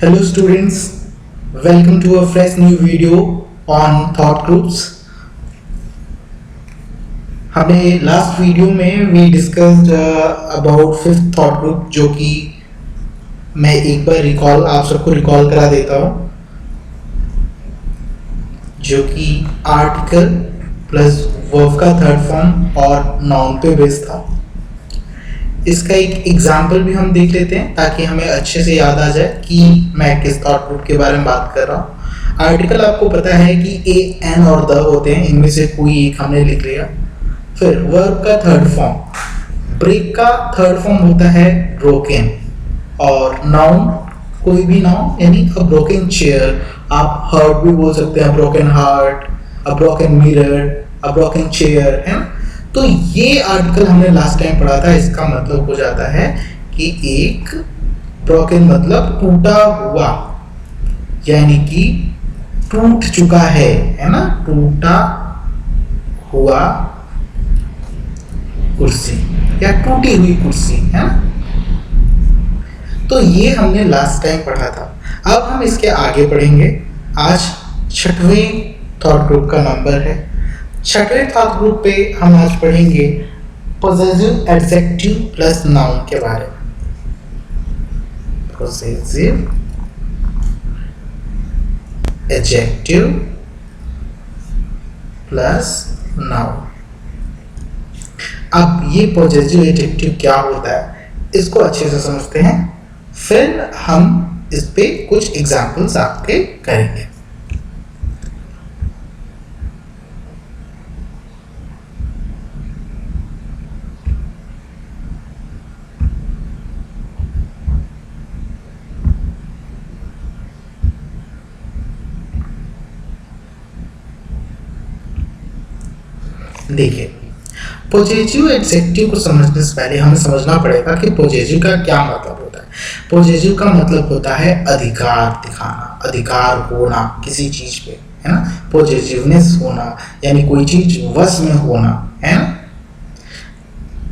Hello students, welcome to a fresh new video on thought groups. हमने last video में we discussed about fifth thought group जो कि मैं एक बार आप सबको रिकॉल करा देता हूँ, जो कि आर्टिकल प्लस वर्ब का थर्ड फॉर्म और नाउन पे बेस्ड था। इसका एक एग्जाम्पल भी हम देख लेते हैं ताकि हमें अच्छे से याद आ जाए कि मैं किस थॉट ग्रुप के बारे में बात कर रहा हूँ। आर्टिकल आपको पता है कि ए, एन और द होते हैं, इनमें से कोई एक हमने लिख लिया। फिर वर्ब का थर्ड फॉर्म, ब्रेक का थर्ड फॉर्म होता है ब्रोकन, और नाउन कोई भी नाउन यानी अ ब्रोकन चेयर, आप हर्ट भी बोल सकते हैं, broken heart, a broken mirror, a broken chair, है ना। तो ये आर्टिकल हमने लास्ट टाइम पढ़ा था। इसका मतलब हो जाता है कि एक ब्रोकन मतलब टूटा हुआ, यानी कि टूट चुका है ना, टूटा हुआ कुर्सी या टूटी हुई कुर्सी, है ना। तो ये हमने लास्ट टाइम पढ़ा था। अब हम इसके आगे पढ़ेंगे। आज छठवें थॉट ग्रुप का नंबर है। छठवें थॉट ग्रुप पे हम आज पढ़ेंगे पोजेसिव एडजेक्टिव प्लस नाउन के बारे में। Possessive adjective plus noun. अब ये पोजेसिव एडजेक्टिव क्या होता है इसको अच्छे से समझते हैं, फिर हम इस पे कुछ एग्जांपल्स आपके करेंगे। देखिए, पोजेसिव एडजेक्टिव को समझने से पहले हमें समझना पड़ेगा कि पोजेसिव का क्या मतलब होता है। पोजेसिव का मतलब होता है अधिकार दिखाना, अधिकार होना किसी चीज पे, है ना। पोजेसिवनेस होना यानी कोई चीज वश में होना, है ना।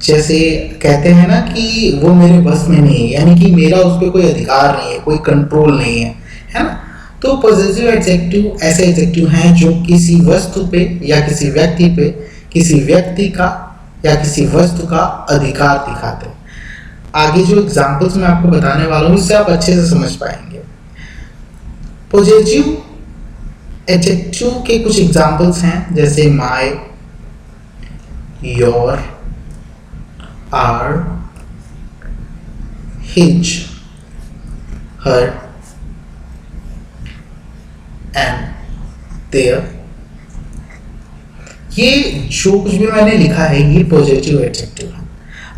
जैसे कहते हैं ना कि वो मेरे बस में नहीं है, यानी कि मेरा उस पर कोई अधिकार नहीं है, कोई कंट्रोल नहीं है ना। तो पॉजिटिव एडजेक्टिव ऐसे एडजेक्टिव हैं जो किसी वस्तु पे या किसी व्यक्ति पे, किसी व्यक्ति का या किसी वस्तु का अधिकार दिखाते हैं। आगे जो एग्जांपल्स मैं आपको बताने वाला हूँ इससे आप अच्छे से समझ पाएंगे। पॉजिटिव एडजेक्टिव के कुछ एग्जांपल्स हैं, जैसे my, your, our, his, her and their. ये जो कुछ भी मैंने लिखा है ये पॉजिटिव एडजेक्टिव है।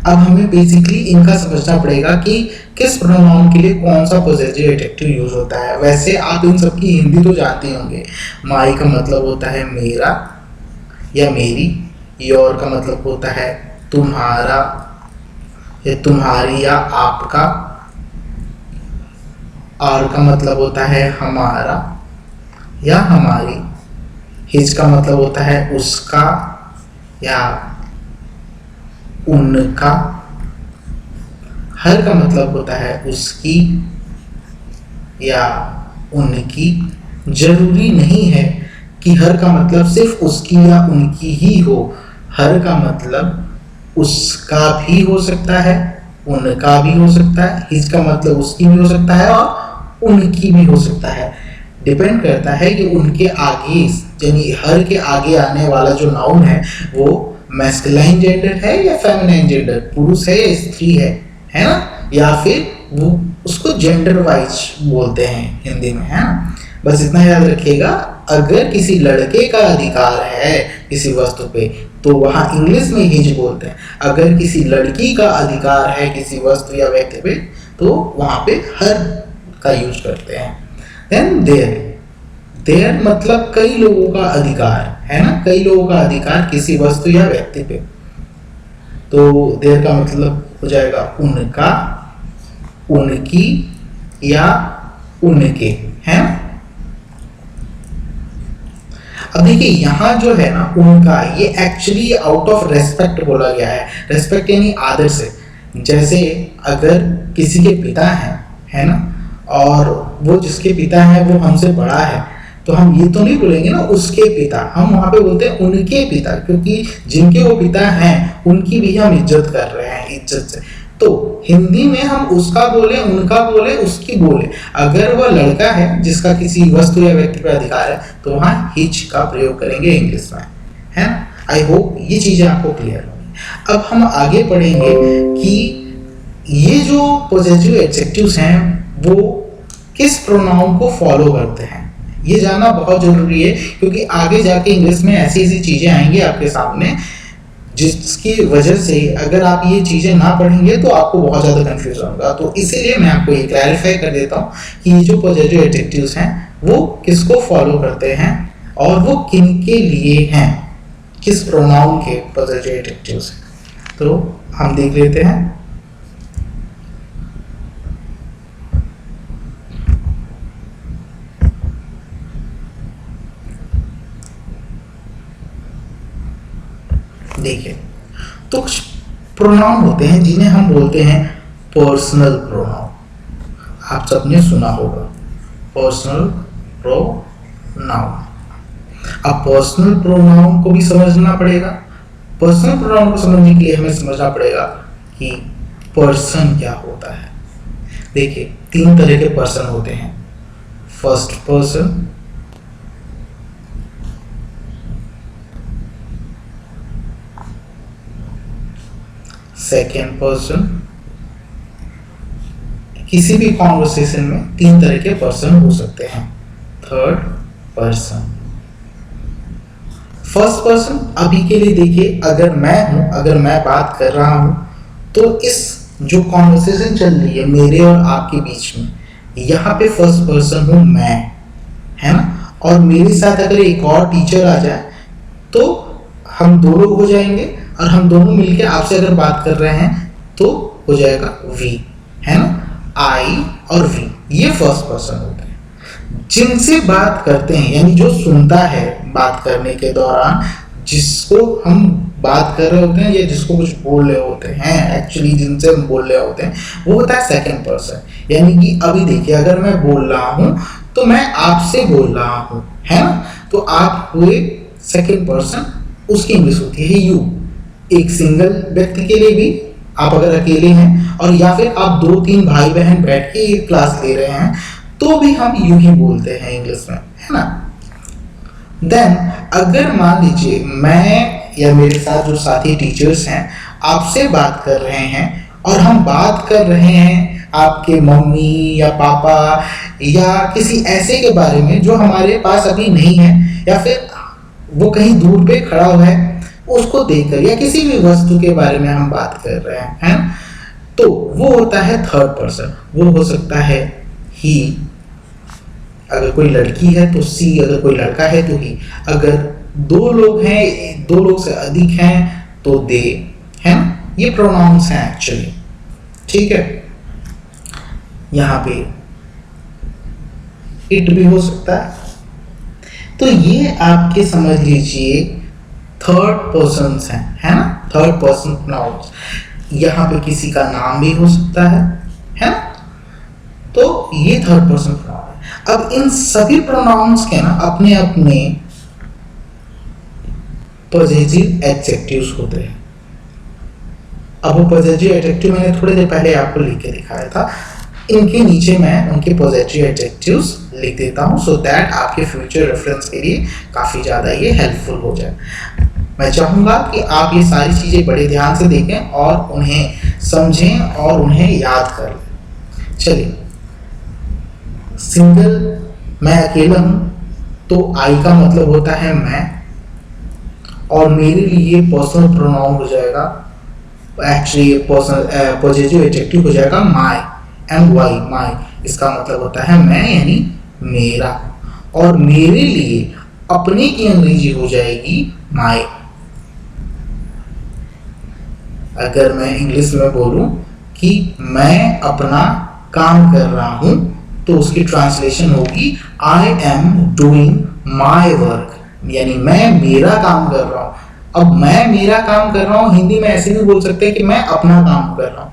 अब हमें बेसिकली इनका समझना पड़ेगा कि किस प्रोनाउन के लिए कौन सा पॉजिटिव एडजेक्टिव यूज होता है। वैसे आप इन सब की हिंदी तो जानते होंगे। माई का मतलब होता है मेरा या मेरी, योर का मतलब होता है तुम्हारा या तुम्हारी या आपका, आर का मतलब होता है हमारा या हमारी, हिज का मतलब होता है उसका या उनका, हर का मतलब होता है उसकी या उनकी। जरूरी नहीं है कि हर का मतलब सिर्फ उसकी या उनकी ही हो, हर का मतलब उसका भी हो सकता है, उनका भी हो सकता है, हिज का मतलब उसकी भी हो सकता है और उनकी भी हो सकता है। डिपेंड करता है कि उनके आगे यानी हर के आगे आने वाला जो नाउन है वो मैस्कुलाइन जेंडर है या फेमिनाइन जेंडर, पुरुष है या स्त्री है ना, या फिर वो उसको जेंडर वाइज बोलते हैं हिंदी में, है ना। बस इतना याद रखिएगा, अगर किसी लड़के का अधिकार है किसी वस्तु पे तो वहाँ इंग्लिश में हिज बोलते हैं। अगर किसी लड़की का अधिकार है किसी वस्तु या व्यक्ति पे तो वहाँ पे हर का यूज करते हैं। देन देयर, देयर मतलब कई लोगों का अधिकार, है ना, कई लोगों का अधिकार किसी वस्तु या व्यक्ति पे, तो देयर का मतलब हो जाएगा उनका, उनकी या उनके, है। अब देखिए यहाँ जो है ना उनका, ये एक्चुअली आउट ऑफ रेस्पेक्ट बोला गया है। रेस्पेक्ट यानी आदर से। जैसे अगर किसी के पिता हैं, है ना, और वो जिसके पिता है वो हमसे बड़ा है, तो हम ये तो नहीं बोलेंगे ना उसके पिता, हम वहां पे बोलते हैं उनके पिता, क्योंकि जिनके वो पिता हैं उनकी भी हम इज्जत कर रहे हैं इज्जत से। तो हिंदी में हम उसका बोले, उनका बोले, उसकी बोले। अगर वह लड़का है जिसका किसी वस्तु या व्यक्ति पर अधिकार है तो वहां हिच का प्रयोग करेंगे इंग्लिश में, है ना। आई होप ये चीजें आपको क्लियर होंगी। अब हम आगे पढ़ेंगे कि ये जो पॉजिटिव एडजेक्टिव्स हैं वो किस प्रोनाउन को फॉलो करते हैं, ये जानना बहुत जरूरी है, क्योंकि आगे जाके इंग्लिश में ऐसी ऐसी चीजें आएंगी आपके सामने जिसकी वजह से अगर आप ये चीजें ना पढ़ेंगे तो आपको बहुत ज्यादा कंफ्यूजन होगा। तो इसीलिए मैं आपको ये क्लैरिफाई कर देता हूँ कि ये जो पॉजिटिव एडजेक्टिव्स हैं वो किसको फॉलो करते हैं और वो किन के लिए हैं, किस प्रोनाउन के पॉजिटिव एडजेक्टिव्स हैं। तो हम देख लेते हैं। देखिए, तो कुछ प्रोनाउन होते हैं जिन्हें हम बोलते हैं पर्सनल प्रोनाउन। आप सबने सुना होगा पर्सनल प्रोनाउन। अब पर्सनल प्रोनाउन को भी समझना पड़ेगा। पर्सनल प्रोनाउन को समझने के लिए हमें समझना पड़ेगा कि पर्सन क्या होता है। देखिए, 3 तरह के पर्सन होते हैं, फर्स्ट पर्सन, सेकेंड पर्सन। किसी भी कॉन्वर्सेशन में 3 तरह के पर्सन हो सकते हैं। Third person, first person. अभी के लिए देखिए, अगर मैं हूं, अगर मैं बात कर रहा हूं, तो इस जो कॉन्वर्सेशन चल रही है मेरे और आपके बीच में, यहाँ पे फर्स्ट पर्सन हूं मैं, है ना। और मेरे साथ अगर एक और टीचर आ जाए तो हम 2 लोग हो जाएंगे, और हम दोनों मिलके आपसे अगर बात कर रहे हैं तो हो जाएगा वी, है ना। आई और वी, ये फर्स्ट पर्सन होता है। जिनसे बात करते हैं यानी जो सुनता है बात करने के दौरान, जिसको हम बात कर रहे होते हैं या जिसको कुछ बोल रहे होते हैं, एक्चुअली जिनसे हम बोल रहे होते हैं, वो होता है सेकंड पर्सन। यानी कि अभी देखिए, अगर मैं बोल रहा हूं तो मैं आपसे बोल रहा हूं, है ना। तो आप हुए सेकंड पर्सन, उसकी इंग्लिश होती है यू। एक सिंगल व्यक्ति के लिए भी, आप अगर अकेले हैं और या फिर आप 2-3 भाई बहन बैठ के एक क्लास ले रहे हैं तो भी हम यू ही बोलते हैं इंग्लिश में, है ना। देन अगर मान लीजिए मैं या मेरे साथ जो साथी टीचर्स हैं आपसे बात कर रहे हैं और हम बात कर रहे हैं आपके मम्मी या पापा या किसी ऐसे के बारे में जो हमारे पास अभी नहीं है, या फिर वो कहीं दूर पे खड़ा हुआ है उसको देखकर, या किसी भी वस्तु के बारे में हम बात कर रहे हैं, है? तो वो होता है थर्ड पर्सन। वो हो सकता है ही, अगर कोई लड़की है तो सी, अगर कोई लड़का है तो ही, अगर 2 लोग हैं, 2 लोग से अधिक हैं तो दे, है ना। ये प्रोनाउंस हैं एक्चुअली, ठीक है। यहाँ पे इट भी हो सकता है। तो ये आपके समझ लीजिए थर्ड पर्सन हैं, है ना, थर्ड पर्सन प्रोनाउंस। यहाँ पे किसी का नाम भी हो सकता है ना। तो ये थर्ड पर्सन प्रोनाउन है। अब इन सभी प्रोनाउंस के ना अपने अपने पॉजिटिव एडजेक्टिव्स होते हैं। अब वो पॉजिटिव एडजेक्टिव मैंने थोड़ी देर पहले आपको लिख के दिखाया था, इनके नीचे मैं उनके पॉजिटिव एडजेक्टिव्स लिख देता हूं, सो दैट आपके फ्यूचर रेफरेंस के लिए काफी ज्यादा ये हेल्पफुल हो जाए। मैं चाहूंगा कि आप ये सारी चीजें बड़े ध्यान से देखें और उन्हें समझें और उन्हें याद कर लें। चलिए, सिंगल, मैं अकेला हूं, तो आई का मतलब होता है मैं, और मेरे लिए पर्सनल प्रोनाउन हो जाएगा, एक्चुअली पर्सनल पॉजिटिव एडजेक्टिव हो जाएगा माय, MY, माय। इसका मतलब होता है मैं यानी मेरा, और मेरे लिए अपने की अंग्रेजी हो जाएगी माय। अगर मैं इंग्लिश में बोलूं कि मैं अपना काम कर रहा हूं तो उसकी ट्रांसलेशन होगी I am doing my work, यानी मैं मेरा काम कर रहा हूं। अब मैं मेरा काम कर रहा हूं हिंदी में ऐसे भी बोल सकते हैं कि मैं अपना काम कर रहा हूं।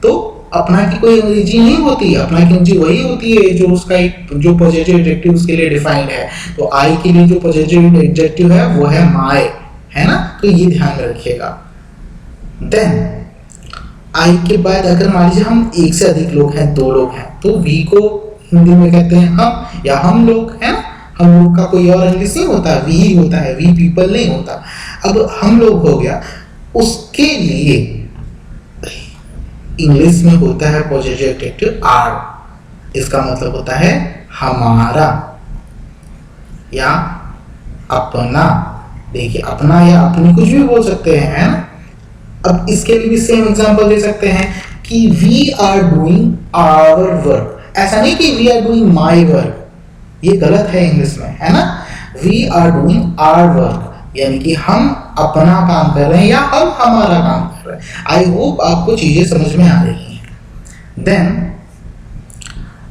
तो अपना की कोई अंग्रेजी नहीं होती, अपना की अंग्रेजी वही होती है जो उसका एक जो पॉजिटिव एडजेक्टिव उसके लिए डिफाइंड है। तो आई के लिए जो पॉजिटिव एडजेक्टिव है वो है माय, है ना, तो ये ध्यान में रखिएगा। देन आई के बाद अगर मान लीजिए हम एक से अधिक लोग हैं, दो लोग हैं, तो वी को हिंदी में कहते हैं हम या हम लोग, है ना। हम लोग का कोई और इंग्लिश नहीं होता, वी ही होता है, वी पीपल नहीं होता। अब हम लोग हो गया, उसके लिए इंग्लिश में होता है पॉजिटिव एडजेक्टिव आर। इसका मतलब होता है हमारा या अपना। देखिए अपना या अपनी कुछ भी बोल सकते हैं, है ना। अब इसके लिए भी सेम एग्जांपल दे सकते हैं कि we are doing our work. ऐसा नहीं कि we are doing my work, ये गलत है इंग्लिश में, है ना। We are doing our work, यानी कि हम अपना काम कर रहे हैं या हम हमारा काम कर रहे हैं। आई होप आपको चीजें समझ में आ रही हैं। देन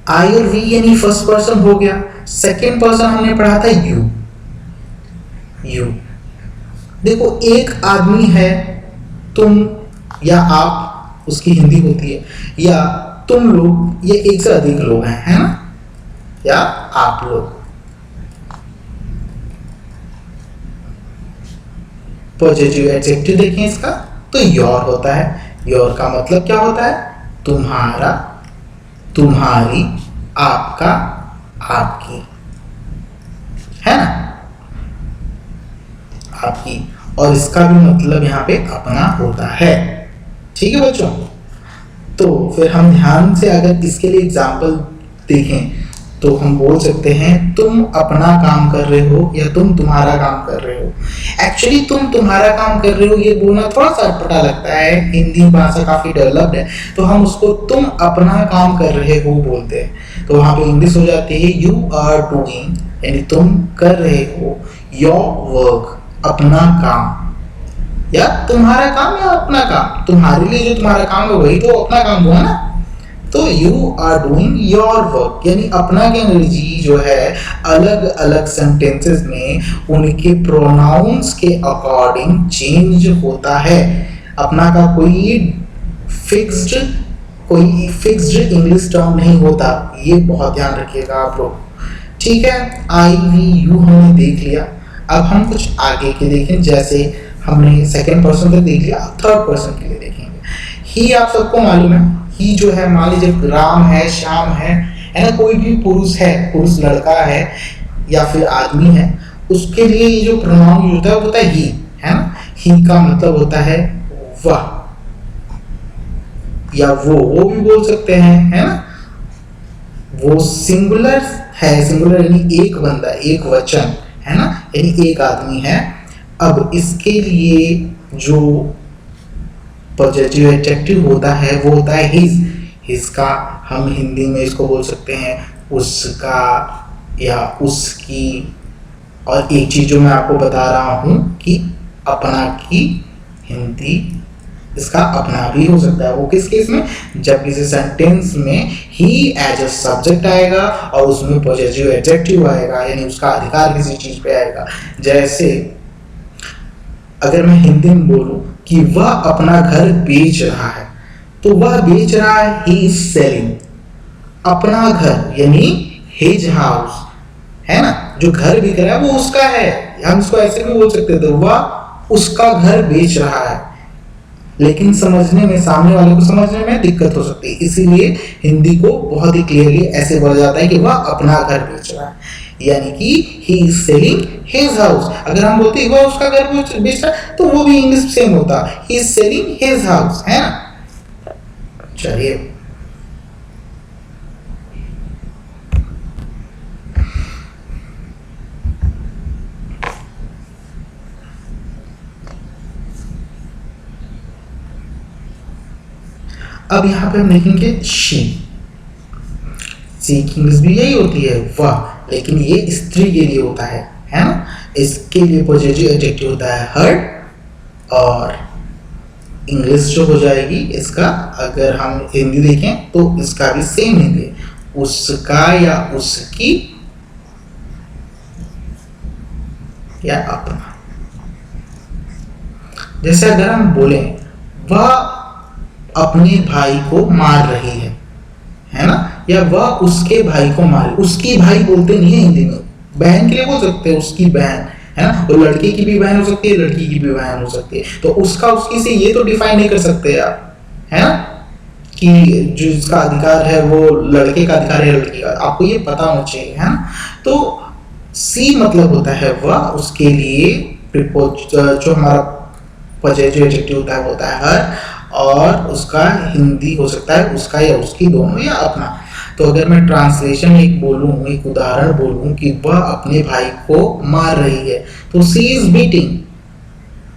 आई और वी यानी फर्स्ट पर्सन हो गया। सेकेंड पर्सन हमने पढ़ा था यू। यू देखो, एक आदमी है, तुम या आप उसकी हिंदी होती है, या तुम लोग, ये एक से अधिक लोग हैं, है ना, या आप लोग। पॉजिटिव एडजेक्टिव देखें इसका, तो योर होता है। योर का मतलब क्या होता है? तुम्हारा, तुम्हारी, आपका, आपकी, है ना, आपकी। और इसका भी मतलब यहाँ पे अपना होता है। ठीक है बच्चों, तो फिर हम ध्यान से अगर इसके लिए एग्जाम्पल देखें तो हम बोल सकते हैं तुम अपना काम कर रहे हो या तुम तुम्हारा काम कर रहे हो। एक्चुअली तुम तुम्हारा काम कर रहे हो ये बोलना थोड़ा सा अटपटा लगता है, हिंदी भाषा काफी डेवलप्ड है, तो हम उसको तुम अपना काम कर रहे हो बोलते हैं। तो वहां पे इंग्लिश हो जाती है यू आर डूइंग, यानी तुम कर रहे हो योर वर्क, अपना काम, या तुम्हारा काम या अपना काम। तुम्हारे लिए जो तुम्हारा काम है वही तो अपना काम हुआ ना। तो you are doing your work, यानी अपना की अंग्रेजी जो है अलग अलग सेंटेंसेस में उनके प्रोनाउंस के अकॉर्डिंग चेंज होता है। अपना का कोई फिक्स्ड इंग्लिश टर्म नहीं होता, ये बहुत ध्यान रखिएगा आप लोग। ठीक है, आई वी यू हमने देख लिया। अब हम कुछ आगे के देखें, जैसे हमने सेकेंड पर्सन तक देख लिया, थर्ड पर्सन के लिए देखेंगे। ही आप सबको मालूम है, ही जो है मान लीजिए राम है, श्याम है ना, कोई भी पुरुष है, पुरुष लड़का है या फिर आदमी है, उसके लिए ये जो प्रोनाउन यूज होता है ही, है ना। ही का मतलब होता है वह या वो भी बोल सकते हैं, है ना। वो सिंगुलर है, सिंगुलर यानी एक बंदा, एक वचन, है ना, यानी एक आदमी है। अब इसके लिए जो पॉजिटिव एडजेक्टिव होता है वो होता है हिज। हिज का हम हिंदी में इसको बोल सकते हैं उसका या उसकी। और एक चीज जो मैं आपको बता रहा हूं कि अपना की हिंदी इसका अपना भी हो सकता है। वो किस केस में? जब किसी सेंटेंस में ही एज अ सब्जेक्ट आएगा और उसमें पॉजिटिव एडजेक्टिव आएगा, यानी उसका अधिकार किसी चीज पे आएगा। जैसे अगर मैं हिंदी में बोलूं कि वह अपना घर बेच रहा है, तो वह बेच रहा है, ही इज सेलिंग अपना घर, यानी हिज हाउस, है ना। जो घर बिक रहा है वो उसका है, हम इसको ऐसे भी बोल सकते थे, वह उसका घर बेच रहा है। लेकिन समझने में, सामने वाले को समझने में दिक्कत हो सकती है, इसीलिए हिंदी को बहुत ही क्लियरली ऐसे बोला जाता है कि वह अपना घर बेच रहा है, यानी कि he is selling his house। अगर हम बोलते वह उसका घर बेच रहा है तो वो भी इंग्लिश सेम होता, he is selling his house, है ना। चलिए अब यहाँ पे हम देखेंगे शी। सी की इंग्लिश भी यही होती है वह, लेकिन ये स्त्री के लिए होता है ना। इसके लिए पॉजिटिव एडजेक्टिव होता है हर, और इंग्लिश जो हो जाएगी इसका, अगर हम हिंदी देखें तो इसका भी सेम हिंदी, उसका या उसकी या अपना। जैसे अगर हम बोले वह अपने भाई को मार रही है ना, या वह उसके भाई को मार, उसकी भाई बोलते नहीं है हिंदी में, बहन के लिए बोल सकते हैं उसकी बहन, है ना, तो लड़के की भी बहन हो सकती है, लड़की की भी बहन हो सकती है, तो उसका उसकी से ये तो डिफाइन नहीं कर सकते आप, है ना, कि जिसका अधिकार है वो लड़के का अधिकार है लड़की का, आपको ये पता होना चाहिए, है ना। तो सी मतलब होता है वह, उसके लिए जो हमारा पॉजिटिव एडजेक्टिव होता है वो होता है हर, और उसका हिंदी हो सकता है उसका या उसकी, दोनों या अपना। तो अगर मैं ट्रांसलेशन एक बोलूं, एक उदाहरण बोलूं कि वह अपने भाई को मार रही है, तो सी इज बीटिंग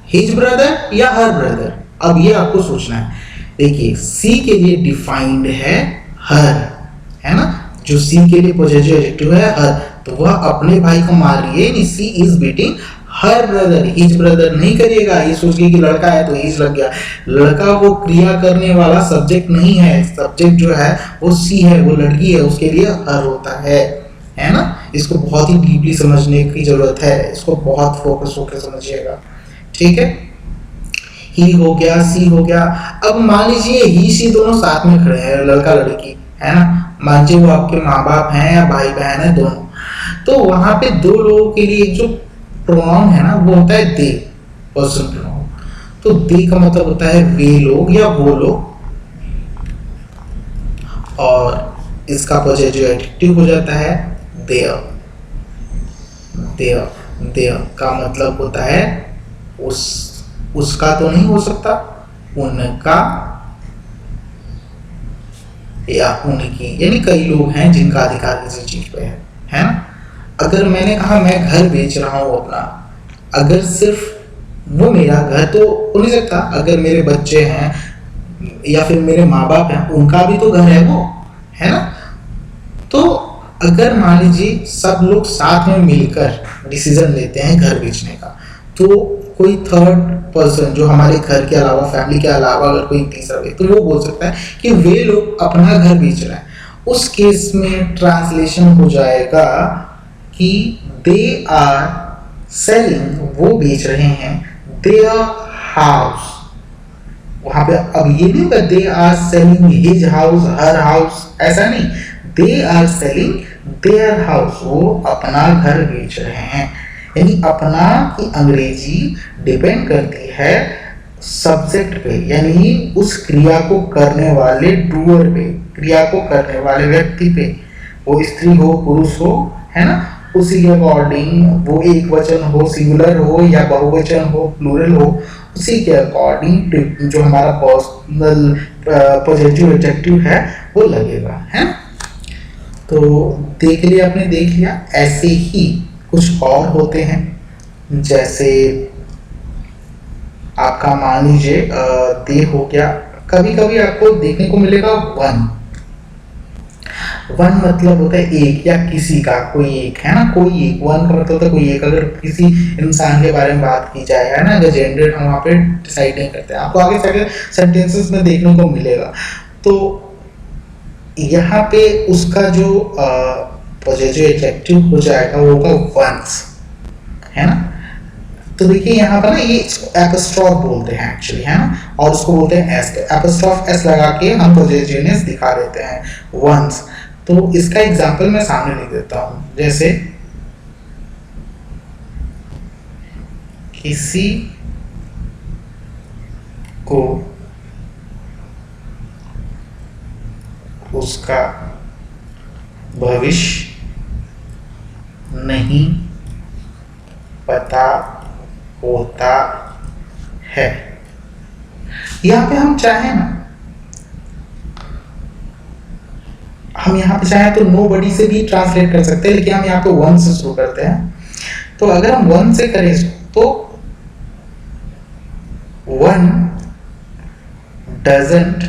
हिज ब्रदर या हर ब्रदर। अब ये आपको सोचना है, देखिए सी के लिए डिफाइंड है हर, है ना, जो सी के लिए पॉजिटिव एडजेक्टिव है हर, तो वह अपने भाई को मार रही है, she is beating her brother, his brother नहीं करिएगा, ये सोच के कि लड़का है तो हिज लग गया, लड़का वो क्रिया करने वाला सब्जेक्ट नहीं है, सब्जेक्ट जो है वो सी है, वो लड़की है, उसके लिए हर होता है ना। इसको बहुत ही डीपली समझने की जरूरत है, इसको बहुत फोकस होकर समझिएगा, ठीक है। ही हो गया, सी हो गया। अब मान लीजिए ही सी दोनों साथ में खड़े हैं, लड़का लड़की, है ना, मान लीजिए वो आपके माँ बाप हैं या भाई बहन है दोनों, तो वहां पे दो लोगों के लिए जो प्रोनाउन है ना वो होता है दे, पर्सन प्रोनाउन। तो दे का मतलब होता है वे लोग या वो लोग, और इसका पॉजिटिव एडजेक्टिव हो जाता है देयर। देयर, देयर का मतलब होता है उसका तो नहीं हो सकता, उनका या उनकी, यानी कई लोग हैं जिनका अधिकार किसी चीज पे है ना। अगर मैंने कहा मैं घर बेच रहा हूं अपना, अगर सिर्फ वो मेरा घर तो हो नहीं सकता, अगर मेरे बच्चे हैं या फिर मेरे माँ बाप हैं उनका भी तो घर है वो, है ना। तो अगर मान लीजिए सब लोग साथ में मिलकर डिसीजन लेते हैं घर बेचने का, तो कोई थर्ड पर्सन जो हमारे घर के अलावा, फैमिली के अलावा अगर कोई तीसरा व्यक्ति, तो वो बोल सकता है कि वे लोग अपना घर बेच रहे हैं। उस केस में ट्रांसलेशन हो जाएगा कि दे आर सेलिंग, वो बेच रहे हैं, देयर हाउस। वहां पे अब ये नहीं होगा they are selling his house, her house, ऐसा नहीं, they are selling their house, वो अपना घर बेच रहे हैं। यानी अपना की अंग्रेजी डिपेंड करती है सब्जेक्ट पे, यानी उस क्रिया को करने वाले डूअर पे, क्रिया को करने वाले व्यक्ति पे, वो स्त्री हो पुरुष हो, है ना, उसी के अकॉर्डिंग वो एक वचन हो, सिंगुलर हो या बहुवचन हो, प्लूरल हो, उसी के अकॉर्डिंग जो हमारा पर्सनल पॉजिटिव एडजेक्टिव है वो लगेगा, है। तो देख लिया आपने, देख लिया। ऐसे ही कुछ और होते हैं, जैसे आपका मान लीजिए दे हो गया, कभी कभी आपको देखने को मिलेगा वन। वन मतलब होता है एक या किसी का, कोई एक, है ना, कोई एक। वन का मतलब होता है कोई एक। अगर किसी इंसान के बारे में बात की जाए, है ना, अगर जेंडर हम वहाँ पे डिसाइड नहीं करते हैं, आपको आगे चलकर सेंटेंसेस में देखने को मिलेगा। तो यहाँ पे उसका जो पॉजिटिव एडजेक्टिव हो जाएगा वो होगा वंस, है ना। तो देखिए यहाँ पर ना ये एपोस्ट्रोफ बोलते हैं एक्चुअली, है ना, और उसको बोलते हैं एस। एपोस्ट्रोफ एस लगा के हम पॉजिटिवनेस दिखा देते हैं, वंस। तो इसका एग्जांपल मैं सामने लिख देता हूँ, जैसे किसी को उसका भविष्य नहीं पता होता है। यहाँ पे हम चाहें ना, हम यहाँ पे चाहें तो नोबडी से भी ट्रांसलेट कर सकते हैं, लेकिन हम यहाँ पे वन से शुरू करते हैं। तो अगर हम वन से करें तो वन डजंट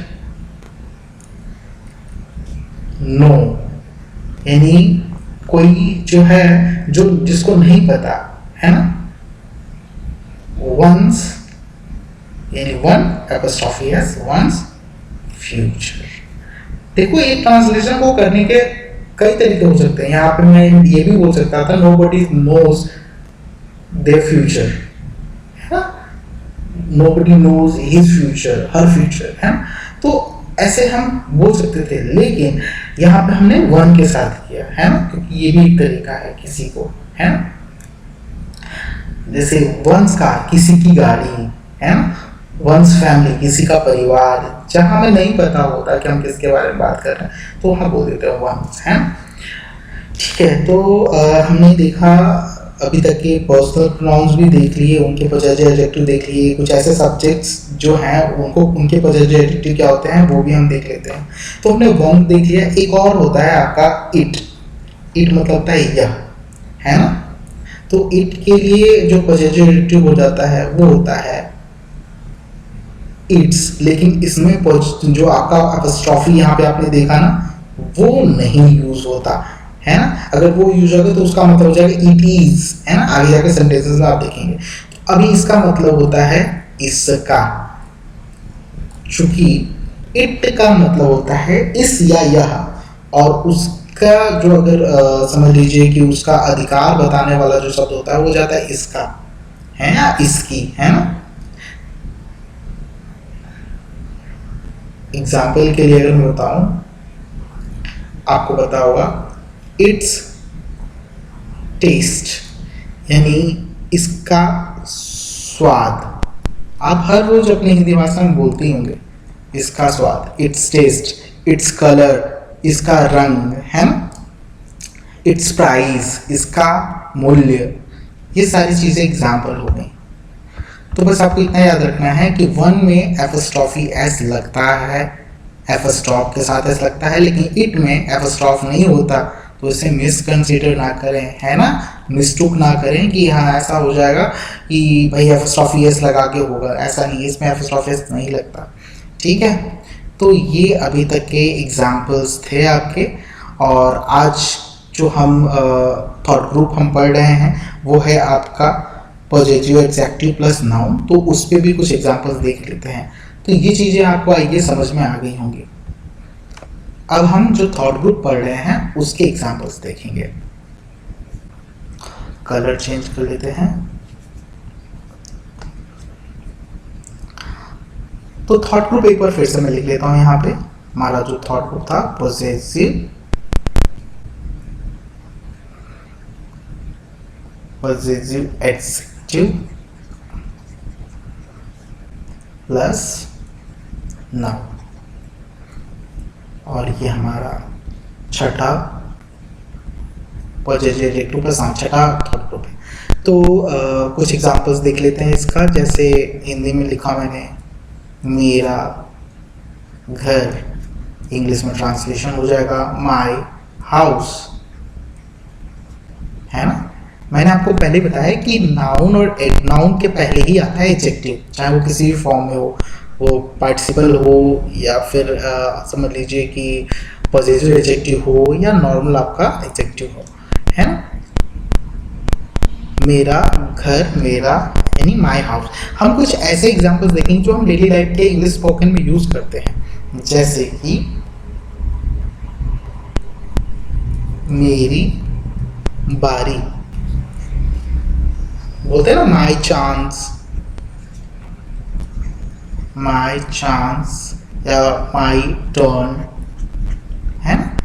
नो, यानी कोई जो है, जो जिसको नहीं पता, है ना। वंस यानी one apostrophe S, one's future. देखो ये ट्रांसलेशन को करने के कई तरीके हो सकते हैं। यहाँ पे मैं ये भी बोल सकता था नोबडी नोज देयर फ्यूचर, है ना, nobody knows his future, her future, है ना। तो ऐसे हम बोल सकते थे, लेकिन यहाँ पे हमने वन के साथ किया है ना, क्योंकि ये भी एक तरीका है किसी को, है ना। जैसे वंस कार, किसी की गाड़ी, है ना। वंस फैमिली, किसी का परिवार। जहां हमें नहीं पता होता कि हम किसके बारे में बात कर रहे हैं तो वहां बोल देते हैं वंस, है। ठीक है, तो हमने देखा अभी तक के पर्सनल प्रोनाउंस भी देख लिए, उनके पोजेसिव एडजेक्टिव देख लिए, कुछ ऐसे सब्जेक्ट्स जो हैं उनको उनके पोजेसिव एडजेक्टिव क्या होते हैं वो भी हम देख लेते हैं। तो हमने वन देख लिया। एक और होता है आपका इट। इट मतलब होता है यह, है ना। तो इट के लिए जो पोजेसिव एडजेक्टिव हो जाता है वो होता है इट्स, लेकिन इसमें जो आपका अपस्ट्रॉफी यहाँ पे आपने देखा ना वो नहीं यूज होता, है ना। अगर वो यूज होगा तो उसका मतलब हो जाएगा इट इज, है ना। आगे जाके सेंटेंसेस में आप देखेंगे। तो अभी इसका मतलब होता है इसका, चूंकि इट का मतलब होता है इस या यह, और उसका जो अगर समझ लीजिए कि उसका अधिकार बताने वाला जो शब्द होता है वो जाता है इसका, है ना, इसकी, है ना। एग्जाम्पल के लिए अगर मैं बताऊं, आपको पता होगा इट्स टेस्ट, यानी इसका स्वाद। आप हर रोज अपनी हिंदी भाषा में बोलते ही होंगे इसका स्वाद, इट्स टेस्ट, इट्स कलर, इसका रंग, है ना। इट्स प्राइस, इसका मूल्य। ये सारी चीजें एग्जाम्पल हो गई। तो बस आपको इतना याद रखना है कि वन में एपोस्ट्रोफी एस लगता है, एपोस्ट्रोफ के साथ एस लगता है, लेकिन इट में एपोस्ट्रोफ नहीं होता। तो इसे मिसकंसीडर ना करें, है ना, मिस्टूक ना करें कि हाँ ऐसा हो जाएगा कि भाई एपोस्ट्रोफी एस लगा के होगा, ऐसा नहीं, इसमें एपोस्ट्रोफी एस नहीं लगता। ठीक है, तो ये अभी तक के एग्जाम्पल्स थे आपके। और आज जो हम थॉट ग्रुप हम पढ़ रहे हैं वो है आपका पॉजिटिव एडजेक्टिव प्लस नाउन। तो उस पर भी कुछ एग्जांपल्स देख लेते हैं। तो ये चीज़ें आपको आइए समझ में आ गई होंगी। अब हम जो थॉट ग्रुप पढ़ रहे हैं उसके एग्जांपल्स देखेंगे। कलर चेंज कर लेते हैं। तो थॉट ग्रुप एक बार फिर से मैं लिख लेता हूं। यहाँ पे हमारा जो थॉट ग्रुप था पॉजिटिव एडजेक्टिव प्लस नाउन, और ये हमारा छठा पॉजिटिव एडजेक्टिव प्लस नाउन, छठा थॉट ग्रुप है। तो कुछ एग्जांपल्स देख लेते हैं इसका। जैसे हिंदी में लिखा मैंने मेरा घर, इंग्लिश में ट्रांसलेशन हो जाएगा माय हाउस, है ना। मैंने आपको पहले बताया कि नाउन और नाउन के पहले ही आता है एडजेक्टिव, चाहे वो किसी भी फॉर्म में हो, वो पार्टिसिपल हो या फिर समझ लीजिए कि पॉजिटिव एडजेक्टिव हो या नॉर्मल आपका एडजेक्टिव हो, है ना। मेरा घर, मेरा यानी माय हाउस। हम कुछ ऐसे एग्जांपल्स देखेंगे जो हम डेली लाइफ के इंग्लिश स्पोकन में यूज करते हैं, जैसे कि मेरी बारी, बोलते हैं ना माय चांस, माय चांस या माय टर्न, है ना।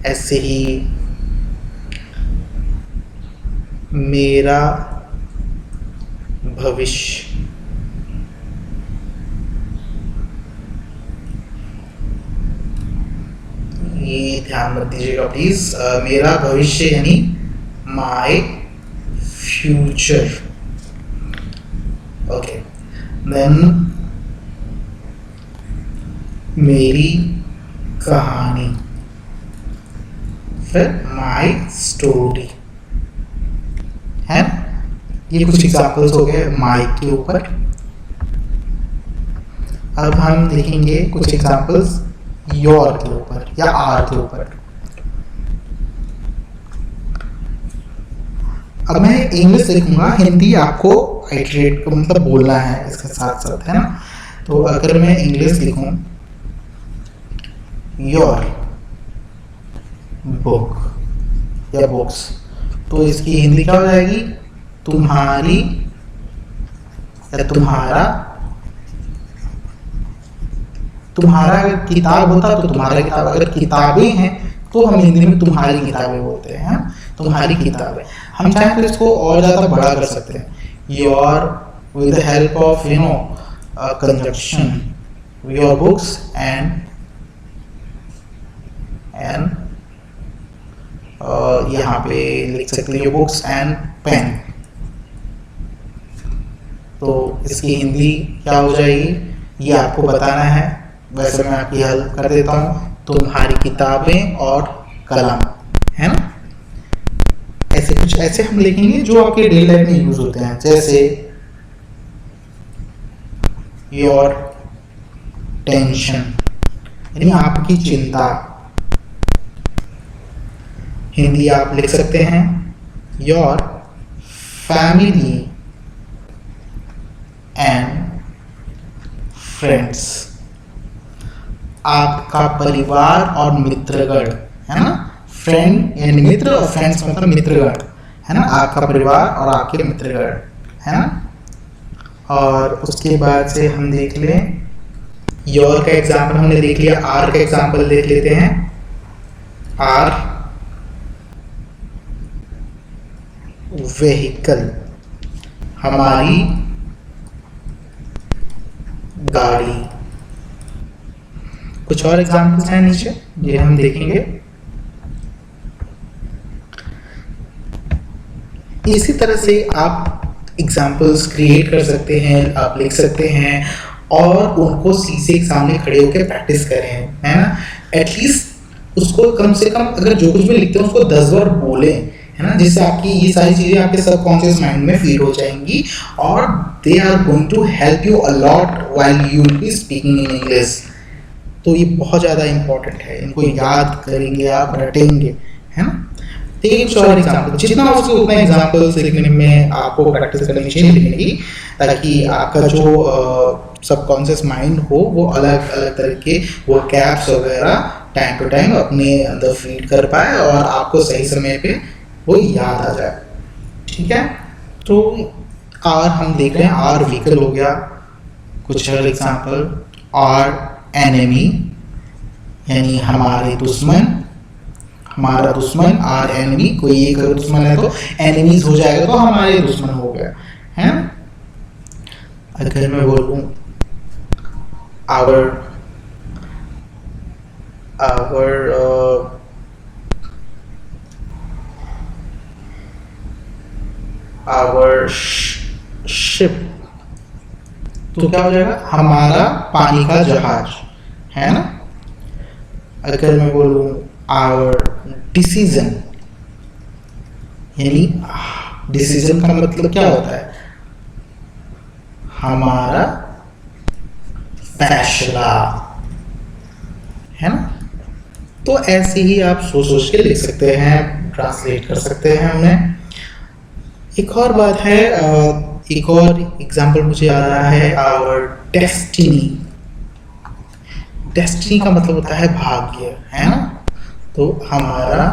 ऐसे ही मेरा भविष्य, ये ध्यान मत दीजिएगा प्लीज। मेरा भविष्य यानी माय फ्यूचर। ओके, देन मेरी कहानी, फिर माय स्टोरी, है ना। ये कुछ एग्जांपल्स हो गए माय के ऊपर। अब हम देखेंगे कुछ एग्जांपल्स योर के ऊपर या आर के ऊपर। अब मैं इंग्लिश लिखूंगा, हिंदी आपको आइटरेट मतलब बोलना है इसके साथ साथ, है ना। तो अगर मैं इंग्लिश लिखूं योर बुक या बुक्स, तो इसकी हिंदी क्या हो जाएगी, तुम्हारी या तुम्हारा, तुम्हारा अगर किताब होता तो तुम्हारा किताब, अगर किताबें हैं तो हम हिंदी में तुम्हारी किताबें बोलते हैं, तुम्हारी किताबें। हम चाहें तो इसको और ज़्यादा बड़ा कर सकते हैं, your with the help of conjunction, your books and यहाँ पे लिख सकते हैं योर बुक्स एंड पेन। तो इसकी हिंदी क्या हो जाएगी ये आपको बताना है, वैसे मैं आपकी हेल्प कर देता हूँ। तुम्हारी किताबें और कलम, है ना। ऐसे कुछ ऐसे हम लिखेंगे जो आपके डेली लाइफ में यूज होते हैं, जैसे योर टेंशन यानी आपकी चिंता। हिंदी आप लिख सकते हैं योर फैमिली एंड फ्रेंड्स, आपका परिवार और मित्रगण, है ना। फ्रेंड यानी मित्र और फ्रेंड्स मतलब मित्रगण, है ना। आपका परिवार और आपके मित्रगण, है ना। और उसके बाद से हम देख लें योर का एग्जाम्पल हमने देख लिया, आर का एग्जाम्पल देख लेते हैं। आर व्हीकल, हमारी गाड़ी। कुछ और एग्जाम्पल्स हैं नीचे ये हम देखेंगे। इसी तरह से आप एग्जाम्पल्स क्रिएट कर सकते हैं, आप लिख सकते हैं और उनको शीशे के सामने खड़े होकर प्रैक्टिस करें, है ना। एटलीस्ट उसको कम से कम अगर जो कुछ भी लिखते हैं उसको 10 बार बोलें, है ना, जिससे आपकी ये सारी चीजें आपके सबकॉन्शियस माइंड में फीड हो जाएंगी और they are going to help you a lot while you will be speaking in English. तो ये बहुत ज़्यादा इंपॉर्टेंट है, इनको याद करेंगे आप, रटेंगे, है ना। एक और एग्जाम्पल, जितना हो सके उतना एग्जाम्पल्स लिखने में आपको प्रैक्टिस करनी चाहिए लिखने की, ताकि आपका जो सबकॉन्शियस माइंड हो वो अलग अलग तरह के वो कैप्स वगैरह टाइम टू टाइम अपने अंदर फीड कर पाए और आपको सही समय पे वो याद आ जाए, ठीक है। तो आर हम देख रहे हैं, आर व्हीकल हो गया। कुछ और एग्जाम्पल, आर एनिमी यानी हमारे दुश्मन, हमारा दुश्मन, आर एनिमी। कोई एक अगर दुश्मन है तो एनिमीज हो जाएगा तो हमारे दुश्मन हो गया, है। अगर मैं बोलूं आवर शिप तो क्या हो जाएगा, हमारा पानी का जहाज, है ना। अगर मैं बोलूं आवर डिसीजन यानी डिसीजन का मतलब क्या होता है, हमारा फैसला, है ना। तो ऐसे ही आप सोच सोच के लिख सकते हैं, ट्रांसलेट कर सकते हैं हमें। एक और बात है, एक और एग्जाम्पल मुझे आ रहा है, आवर डेस्टिनी। डेस्टिनी का मतलब होता है भाग्य, है ना। तो हमारा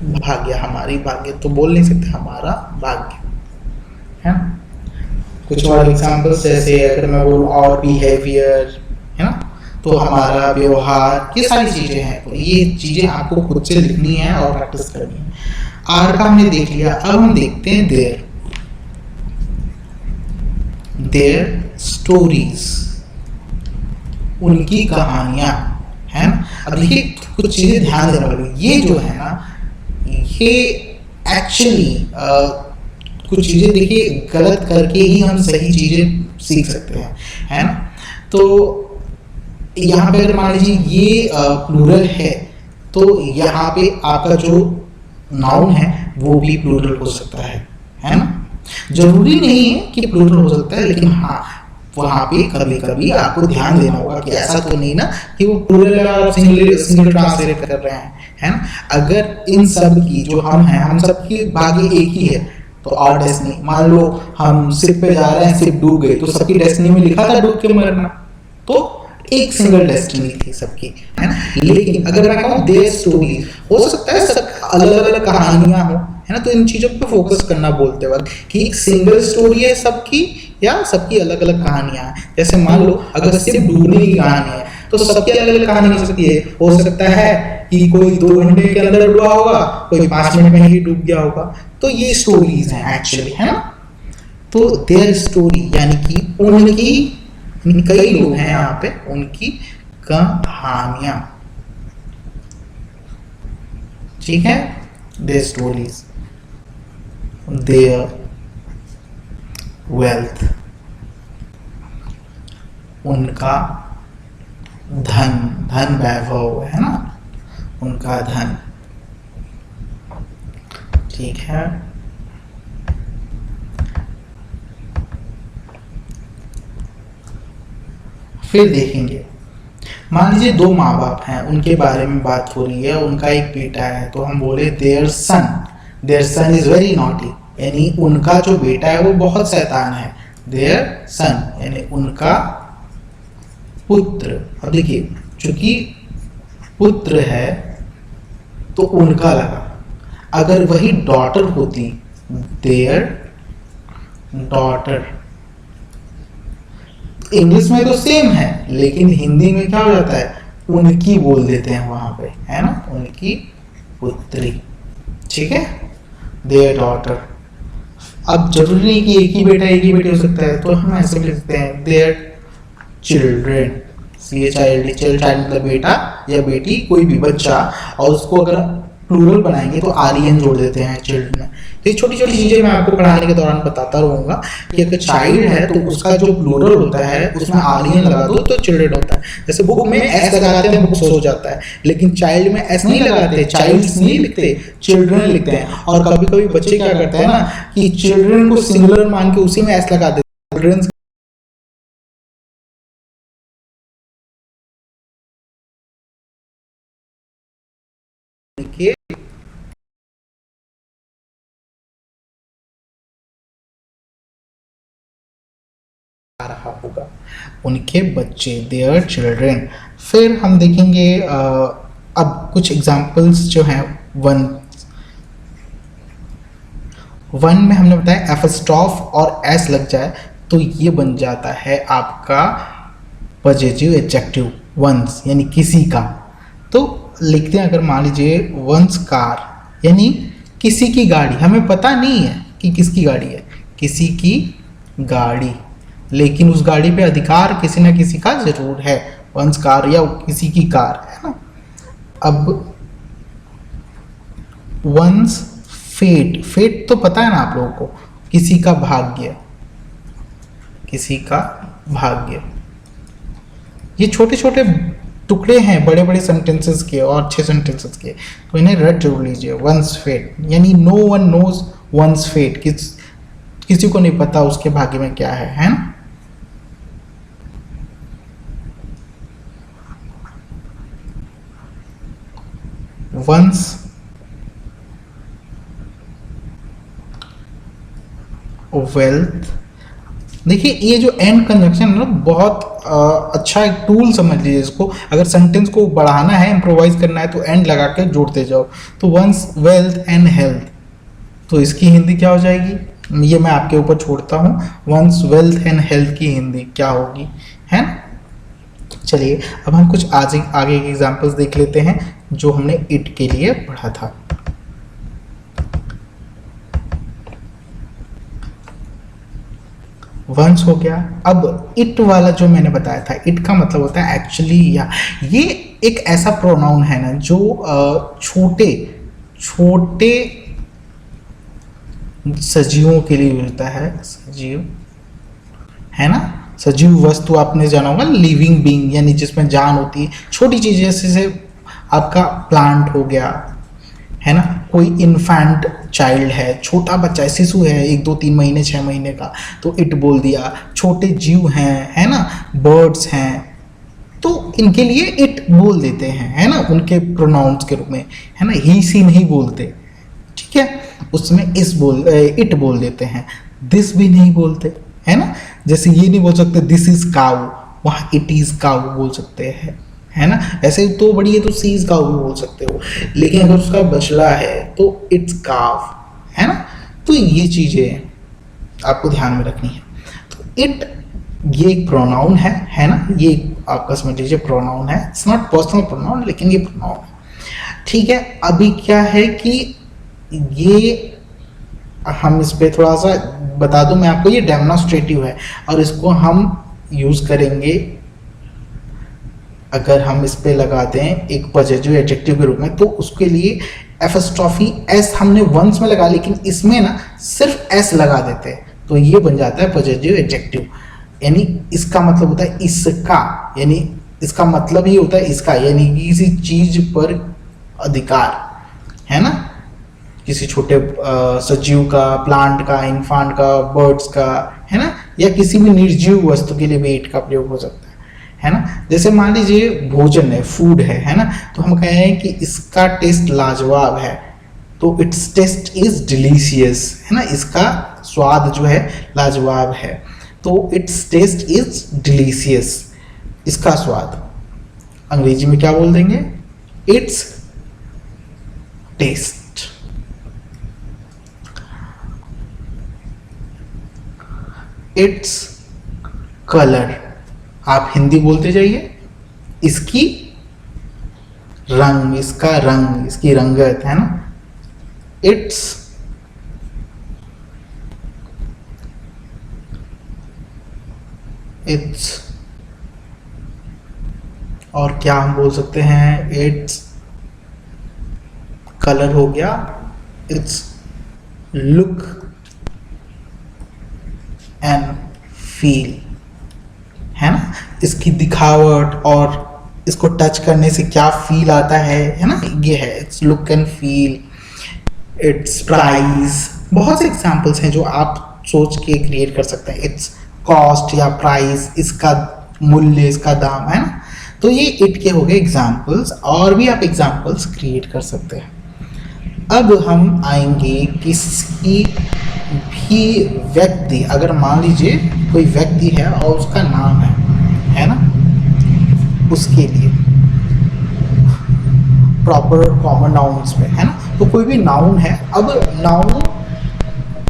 भाग्य, हमारी भाग्य तो बोल नहीं सकते, हमारा भाग्य, है ना। कुछ और एग्जाम्पल्स जैसे अगर मैं बोलूँ और बिहेवियर, है ना, तो हमारा व्यवहार, ये सारी चीजें हैं। तो ये चीजें आपको खुद से लिखनी है और प्रैक्टिस करनी है। आर का हमने देख लिया, अब हम देखते हैं देयर। देयर स्टोरीज, उनकी कहानियां, है ना। अब देखिए कुछ चीजें ध्यान देने वाली, ये जो है ना ये एक्चुअली कुछ चीजें देखिए गलत करके ही हम सही चीजें सीख सकते हैं, है ना। तो यहाँ पे अगर मान लीजिए ये प्लूरल है तो यहाँ पे आपका जो नाउन है वो भी प्लूरल हो सकता है ना। जरूरी नहीं है कि प्लूरल हो सकता है, लेकिन हाँ वहाँ पे कभी कभी आपको ध्यान देना होगा कि ऐसा तो नहीं ना कि वो प्लूरल और सिंगल ट्रांसलेट कर रहे हैं, है ना। अगर इन सब की जो हम हैं, हम सबकी भाग्य एक ही है, तो और डेस्टिनी, मान लो हम शिप पे जा रहे हैं, शिप डूब गई, तो सबकी डेस्टिनी में लिखा था डूब के मरना, तो एक सिंगल डेस्टिनी थी सबकी, है ना। लेकिन अगर मैं कहूँ देयर स्टोरी, हो सकता है सब अलग अलग कहानियां हो, है ना। तो इन चीजों पे फोकस करना बोलते वक्त कि एक सिंगल स्टोरी है सबकी या सबकी अलग अलग कहानियां हैं। जैसे मान लो अगर सिर्फ डूबने की कहानी है, तो सबकी अलग अलग कहानी हो सकती है। हो सकता है कि कोई 2 घंटे के अंदर डूबा होगा, कोई 5 मिनट में ही डूब गया होगा। तो ये स्टोरीज हैं एक्चुअली, है ना। तो देयर स्टोरी यानी कि उनकी, कई लोग हैं यहाँ पे, उनकी कहानियां, ठीक है। देयर स्टोरीज, देयर वेल्थ, उनका धन, धन वैभव, है ना, उनका धन, ठीक है। फिर देखेंगे, मान लीजिए 2 माँ बाप हैं, उनके बारे में बात हो रही है, उनका एक बेटा है, तो हम बोले their son is very naughty, यानी उनका जो बेटा है वो बहुत शैतान है। देयर सन यानी उनका पुत्र। अब देखिए, चूंकि पुत्र है तो उनका लगा, अगर वही डॉटर होती, देयर डॉटर, इंग्लिश में तो सेम है, लेकिन हिंदी में क्या हो जाता है, उनकी बोल देते हैं वहां पे, है ना, उनकी पुत्री, ठीक है, देयर डॉटर। अब जरूरी नहीं कि एक ही बेटा एक ही बेटी हो सकता है, तो हम ऐसे भी लिख सकते हैं देयर चिल्ड्रेन, चाइल्ड मतलब बेटा या बेटी, कोई भी बच्चा, और उसको अगर प्लूरल बनाएंगे तो आर्यन जोड़ देते हैं चिल्ड्रन में। तो ये छोटी छोटी चीजें मैं आपको पढ़ाने के दौरान बताता रहूंगा कि अगर चाइल्ड है तो उसका जो प्लूरल होता है उसमें आर्यन लगा दो तो चिल्ड्रन होता है। जैसे बुक में एस लगाते हैं बुक्स हो जाता है, लेकिन चाइल्ड में एस नहीं लगाते, चाइल्ड्स नहीं लिखते, चिल्ड्रन लिखते हैं। और कभी कभी बच्चे क्या करते हैं ना कि चिल्ड्रन को सिंगुलर मान के उसी में एस लगा देते हैं, चिल्ड्रन के रहा होगा, उनके बच्चे, देयर चिल्ड्रेन। फिर हम देखेंगे अब कुछ एग्जांपल्स जो हैं, वन में हमने बताया एफस्टॉफ और एस लग जाए तो ये बन जाता है आपका पॉजिटिव एडजेक्टिव, वंस यानी किसी का। तो लिखते हैं, अगर मान लीजिए वंस कार यानी किसी की गाड़ी, हमें पता नहीं है कि किसकी गाड़ी है, किसी की गाड़ी, लेकिन उस गाड़ी पे अधिकार किसी ना किसी का जरूर है, वंस कार या किसी की कार, है ना। अब वंस फेट, फेट तो पता है ना आप लोगों को, किसी का भाग्य, किसी का भाग्य। ये छोटे छोटे टुकड़े हैं बड़े बड़े सेंटेंसेस के और अच्छे सेंटेंसेस के, तो इन्हें रट जरूर लीजिए। वंस फेट यानी no one knows one's fate, किसी को नहीं पता उसके भाग्य में क्या है ना। वंस वेल्थ, देखिए ये जो एंड कंजंक्शन है ना, बहुत अच्छा एक टूल समझ लीजिए इसको। अगर सेंटेंस को बढ़ाना है, इम्प्रोवाइज करना है, तो एंड लगा के जोड़ते जाओ। तो वंस वेल्थ एंड हेल्थ, तो इसकी हिंदी क्या हो जाएगी, ये मैं आपके ऊपर छोड़ता हूँ। वंस वेल्थ एंड हेल्थ की हिंदी क्या होगी, है ना। चलिए अब हम कुछ आगे के एग्जांपल्स देख लेते हैं जो हमने इट के लिए पढ़ा था। वंस हो गया। अब इट वाला जो मैंने बताया था, इट का मतलब होता है एक्चुअली, या ये एक ऐसा प्रोनाउन है ना जो छोटे छोटे सजीवों के लिए मिलता है। सजीव है ना, सजीव वस्तु आपने जाना होगा, लिविंग बीइंग यानी जिसमें जान होती है। छोटी चीजें जैसे आपका प्लांट हो गया, है ना, कोई इन्फेंट चाइल्ड है, छोटा बच्चा है, शिशु है, 1 2 3 महीने 6 महीने का, तो इट बोल दिया। छोटे जीव हैं, है ना, बर्ड्स हैं, तो इनके लिए इट बोल देते हैं, है ना, उनके प्रोनाउंस के रूप में, है ना। ही सी नहीं बोलते, ठीक है, उसमें इट बोल देते हैं। दिस भी नहीं बोलते, है ना, जैसे ये नहीं बोल सकते दिस इज काउ, वहाँ इट इज काउ बोल सकते हैं, है ना। ऐसे तो बड़ी है तो सी इज काउ भी बोल सकते हो, लेकिन अगर उसका बछड़ा है तो इट्स काव, है ना। तो ये चीजें आपको ध्यान में रखनी है। तो इट ये एक प्रोनाउन है ना, ये आपका समझ लीजिए प्रोनाउन है, इट्स नॉट पर्सनल प्रोनाउन लेकिन ये प्रोनाउन है, ठीक है। अभी क्या है कि ये हम इस पे थोड़ा सा बता दूं मैं आपको, ये डेमोन्स्ट्रेटिव है और इसको हम यूज करेंगे अगर हम इस पे लगाते हैं एक पॉजिटिव एडजेक्टिव के रूप में, तो उसके लिए एपोस्ट्रोफी एस हमने वंस में लगा, लेकिन इसमें ना सिर्फ एस लगा देते हैं तो ये बन जाता है पॉजिटिव एडजेक्टिव। यानी इसका मतलब होता है इसका, यानी इसका मतलब ही होता है इसका, यानी किसी चीज पर अधिकार है ना, किसी छोटे सजीव का, प्लांट का, इन्फांट का, बर्ड्स का, है ना, या किसी भी निर्जीव वस्तु के लिए भी इट का प्रयोग हो सकता है ना। जैसे मान लीजिए भोजन है, फूड है ना, तो हम कह रहे हैं कि इसका टेस्ट लाजवाब है, तो इट्स टेस्ट इज डिलीशियस, है ना, इसका स्वाद जो है लाजवाब है, तो इट्स टेस्ट इज डिलीशियस, इसका स्वाद। अंग्रेजी में क्या बोल देंगे, इट्स टेस्ट। इट्स कलर, आप हिंदी बोलते जाइए, इसकी रंग, इसका रंग, इसकी रंगत, है ना, इट्स और क्या हम बोल सकते हैं, इट्स कलर हो गया, इट्स लुक एंड फील, है ना, इसकी दिखावट और इसको टच करने से क्या फील आता है ना, ये है it's look and feel. It's price, बहुत से एग्जांपल्स हैं जो आप सोच के क्रिएट कर सकते हैं। इट्स कॉस्ट या प्राइस, इसका मूल्य, इसका दाम, है ना। तो ये इट के हो गए एग्जांपल्स, और भी आप एग्जांपल्स क्रिएट कर सकते हैं। अब हम आएंगे किसी भी व्यक्ति, अगर मान लीजिए कोई व्यक्ति है और उसका नाम है ना, उसके लिए प्रॉपर कॉमन नाउन्स में, है ना, तो कोई भी नाउन है, अब नाउन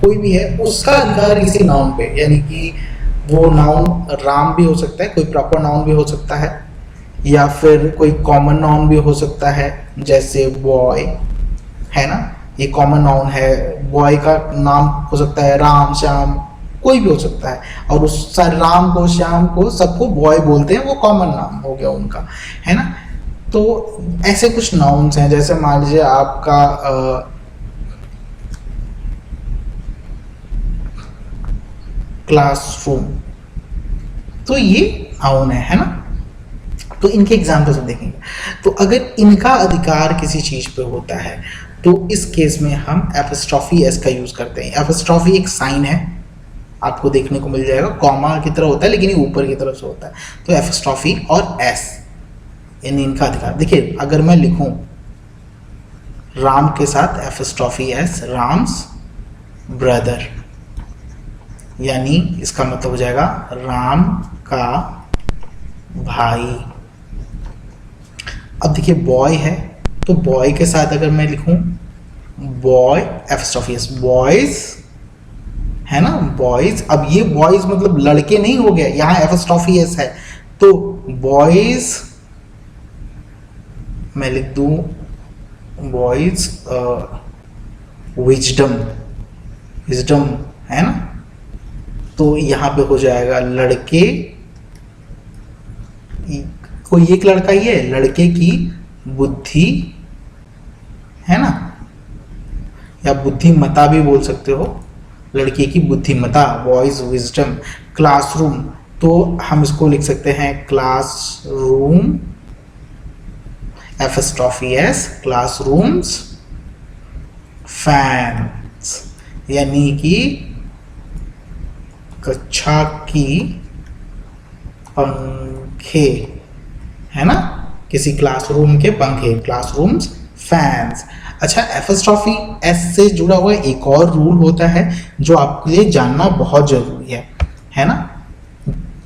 कोई भी है, उसका अधिकार किसी नाउन पे, यानी कि वो नाउन राम भी हो सकता है, कोई प्रॉपर नाउन भी हो सकता है, या फिर कोई कॉमन नाउन भी हो सकता है, जैसे बॉय, है ना, ये कॉमन नाउन है, बॉय का नाम हो सकता है राम, श्याम, कोई भी हो सकता है, और उस राम को, श्याम को, सबको बॉय बोलते हैं, वो कॉमन नाम हो गया उनका, है ना। तो ऐसे कुछ नाउन्स हैं, जैसे मान लीजिए आपका क्लासरूम, तो ये नाउन है ना। तो इनके एग्जाम्पल्स हम देखेंगे। तो अगर इनका अधिकार किसी चीज पे होता है तो इस केस में हम एपोस्ट्रोफी एस का यूज करते हैं। एपोस्ट्रोफी एक साइन है, आपको देखने को मिल जाएगा, कॉमा की तरह होता है लेकिन ये ऊपर की तरफ से होता है। तो एपोस्ट्रोफी और एस, यानी इनका अधिकार। देखिए अगर मैं लिखूं राम के साथ एपोस्ट्रोफी एस, राम्स ब्रदर, यानी इसका मतलब हो जाएगा राम का भाई। अब देखिए बॉय है, तो बॉय के साथ अगर मैं लिखूं बॉय एपोस्ट्रोफी एस, बॉयज, है ना, बॉयज। अब ये बॉयज मतलब लड़के नहीं हो गया, यहाँ एपोस्ट्रोफी एस है, तो बॉयज मैं लिख दूं बॉयज विजडम, विजडम, है ना, तो यहाँ पे हो जाएगा लड़के, कोई एक लड़का ही है, लड़के की बुद्धि, है ना, या बुद्धिमता भी बोल सकते हो, लड़के की बुद्धिमता, बॉयज विजडम। क्लासरूम, तो हम इसको लिख सकते हैं classroom apostrophe S, classrooms fans, यानी कि कक्षा की पंखे, है ना, किसी क्लासरूम के पंखे, क्लासरूम्स फैंस। अच्छा, एपोस्ट्रोफी एस से जुड़ा हुआ एक और रूल होता है जो आपके लिए जानना बहुत जरूरी है ना।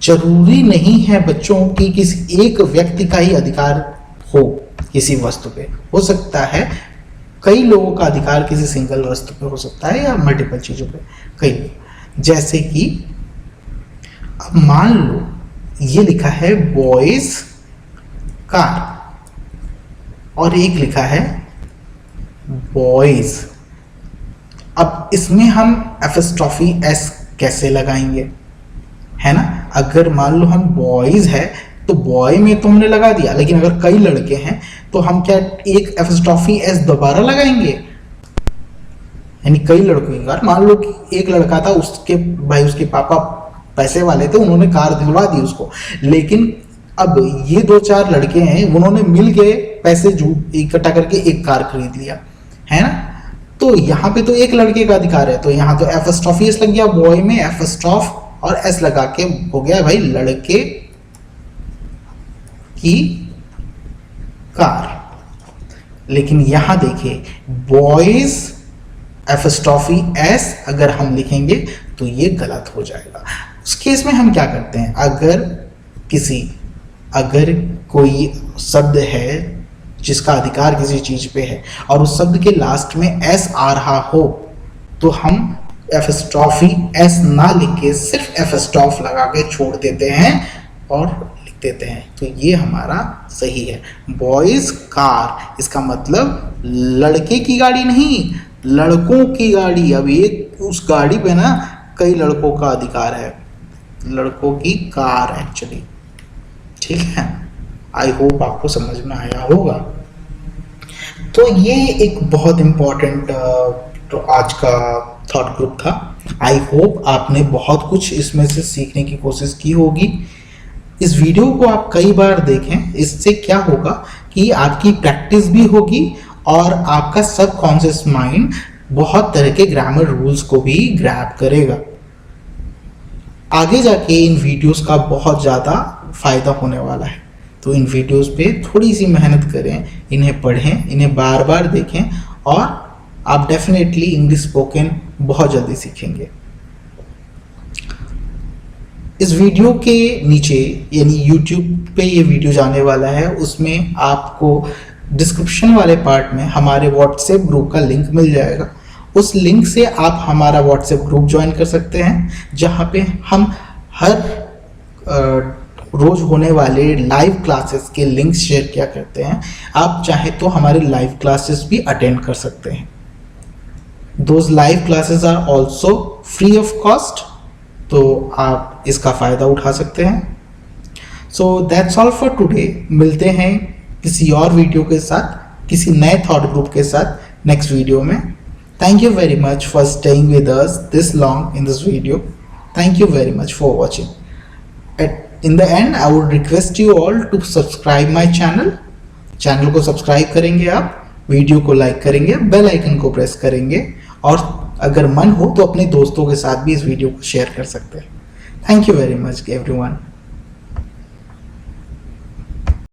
जरूरी नहीं है बच्चों की किसी एक व्यक्ति का ही अधिकार हो किसी वस्तु पे, हो सकता है कई लोगों का अधिकार किसी सिंगल वस्तु पे हो सकता है, या मल्टीपल चीजों पे कई। जैसे कि अब मान लो ये लिखा है बॉयज कार और एक लिखा है बॉयज। अब इसमें हम एपोस्ट्रोफी एस कैसे लगाएंगे, है ना। अगर मान लो हम बॉयज है तो बॉय में तो हमने लगा दिया, लेकिन अगर कई लड़के हैं तो हम क्या एक एपोस्ट्रोफी एस दोबारा लगाएंगे, यानी कई लड़कों की कार। मान लो कि एक लड़का था, उसके भाई उसके पापा पैसे वाले थे, उन्होंने कार दिलवा दी उसको, लेकिन अब ये 2-4 लड़के हैं, उन्होंने मिल के पैसे इकट्ठा करके एक कार खरीद लिया, है ना। तो यहाँ पे तो एक लड़के का अधिकार है, तो यहाँ तो एपोस्ट्रोफी एस लग गया, बॉय में एपोस्ट्रोफ और एस लगा के हो गया भाई लड़के की कार। लेकिन यहां देखिए बॉयज एपोस्ट्रोफी एस अगर हम लिखेंगे तो ये गलत हो जाएगा। उस केस में हम क्या करते हैं, अगर कोई शब्द है जिसका अधिकार किसी चीज पे है और उस शब्द के लास्ट में एस आ रहा हो, तो हम एपोस्ट्रोफी एस ना लिख के सिर्फ एपोस्ट्रोफ लगा के छोड़ देते हैं और लिख देते हैं, तो ये हमारा सही है। बॉयज कार, इसका मतलब लड़के की गाड़ी नहीं, लड़कों की गाड़ी। अब एक उस गाड़ी पे ना कई लड़कों का अधिकार है, लड़कों की कार एक्चुअली, ठीक है। आई होप आपको समझ में आया होगा। तो ये एक बहुत इम्पोर्टेंट तो आज का थॉट ग्रुप था। आई होप आपने बहुत कुछ इसमें से सीखने की कोशिश की होगी। इस वीडियो को आप कई बार देखें, इससे क्या होगा कि आपकी प्रैक्टिस भी होगी और आपका सबकॉन्शियस माइंड बहुत तरह के ग्रामर रूल्स को भी ग्रैब करेगा। आगे जाके इन वीडियोस का बहुत ज़्यादा फायदा होने वाला है, तो इन वीडियोस पे थोड़ी सी मेहनत करें, इन्हें पढ़ें, इन्हें बार बार देखें और आप डेफिनेटली इंग्लिश स्पोकन बहुत जल्दी सीखेंगे। इस वीडियो के नीचे यानी यूट्यूब पे ये वीडियो जाने वाला है, उसमें आपको डिस्क्रिप्शन वाले पार्ट में हमारे व्हाट्सएप ग्रुप का लिंक मिल जाएगा। उस लिंक से आप हमारा व्हाट्सएप ग्रुप ज्वाइन कर सकते हैं, जहाँ पे हम हर रोज होने वाले लाइव क्लासेस के लिंक्स शेयर किया करते हैं। आप चाहे तो हमारे लाइव क्लासेस भी अटेंड कर सकते हैं। Those live classes are also free of cost, तो आप इसका फ़ायदा उठा सकते हैं। So that's all for today. मिलते हैं किसी और वीडियो के साथ, किसी नए थॉट ग्रुप के साथ नेक्स्ट वीडियो में। Thank you very much for staying with us this long in this video. Thank you very much for watching. In the end, I would request you all to subscribe my channel. Channel को subscribe करेंगे आप, video को like करेंगे, bell icon को press करेंगे और अगर मन हो तो अपने दोस्तों के साथ भी इस वीडियो को शेयर कर सकते हैं। Thank you very much everyone.